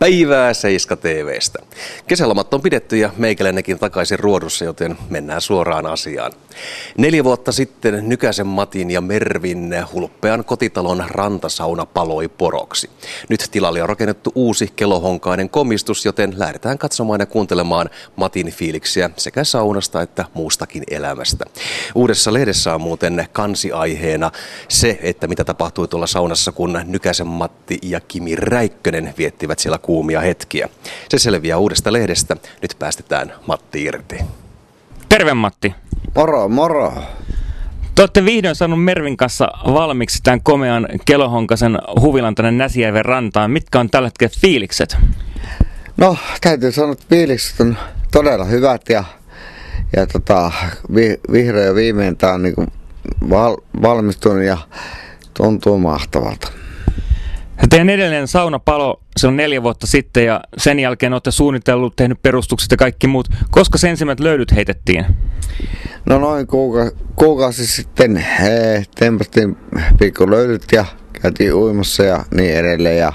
Päivää Seiska TV:stä. Kesälomat on pidetty ja meikäläinenkin takaisin Ruodussa, joten mennään suoraan asiaan. 4 vuotta sitten Nykäsen Matin ja Mervin hulppean kotitalon rantasauna paloi poroksi. Nyt tilalle on rakennettu uusi kelohonkainen komistus, joten lähdetään katsomaan ja kuuntelemaan Matin fiiliksiä sekä saunasta että muustakin elämästä. Uudessa lehdessä on muuten kansiaiheena se, että mitä tapahtui tuolla saunassa, kun Nykäsen Matti ja Kimi Räikkönen viettivät siellä kuumia hetkiä. Se selviää uudesta lehdestä. Nyt päästetään Matti irti. Terve Matti. Moro, moro. Te olette vihdoin saanut Mervin kanssa valmiiksi tämän komean kelohonkaisen huvilan tänne Näsijärven rantaan. Mitkä on tällä hetkellä fiilikset? No, täytyy sanoa, että fiilikset on todella hyvät ja vihdoin ja viimein tämä on niin valmistunut ja tuntuu mahtavalta. Teidän edellinen sauna palo, se on 4 vuotta sitten ja sen jälkeen olette suunnitellut, tehnyt perustukset ja kaikki muut. Koska sen ensimmäiset löydyt heitettiin? No noin kuukausi sitten tempastiin pikkulöydyt ja käytiin uimassa ja niin edelleen ja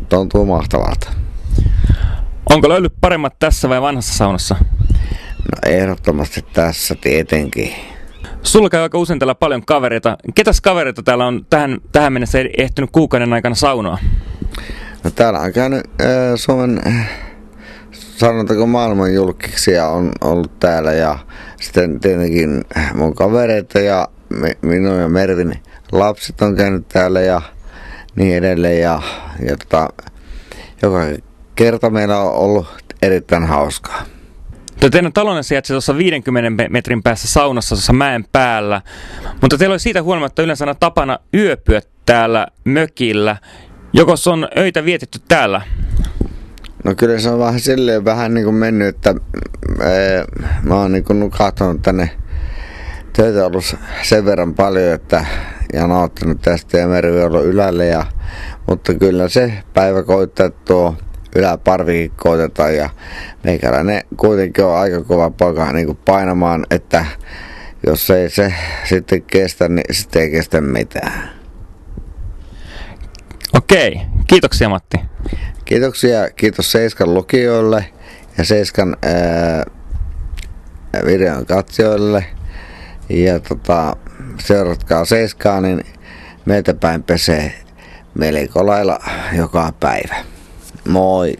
tuntuu mahtavalta. Onko löydyt paremmat tässä vai vanhassa saunassa? No ehdottomasti tässä tietenkin. Sulla käy aika usein täällä paljon kavereita. Ketäs kavereita täällä on tähän mennessä ehtinyt kuukauden aikana saunoa? No täällä on käynyt Suomen, sanotaanko maailman julkkiksia on ollut täällä ja sitten tietenkin mun kavereita ja minun ja Mervin lapset on käynyt täällä ja niin edelleen ja joka kerta meillä on ollut erittäin hauskaa. Teidän talonne sijaitsee tuossa 50 metrin päässä saunassa tuossa mäen päällä, mutta teillä oli siitä huolimatta yleensä aina tapana yöpyä täällä mökillä. Joko on öitä vietetty täällä? No kyllä se on vähän niin kuin mennyt, että mä oon niin kuin nukahtanut tänne töitä ollut sen verran paljon, että ja nauttinut tästä ja Mervi on ollut ylälle mutta kyllä se päivä koittaa, että tuo yläparvikin koitetaan ja meikäläinen kuitenkin on aika kova poika niin kuin painamaan, että jos ei se sitten kestä, niin sitten ei kestä mitään. Okei, kiitoksia Matti. Kiitoksia, kiitos Seiskan lukijoille ja Seiskan videon katsijoille ja seuratkaa Seiskaa, niin meiltä päin pesee melko lailla joka päivä. Moi!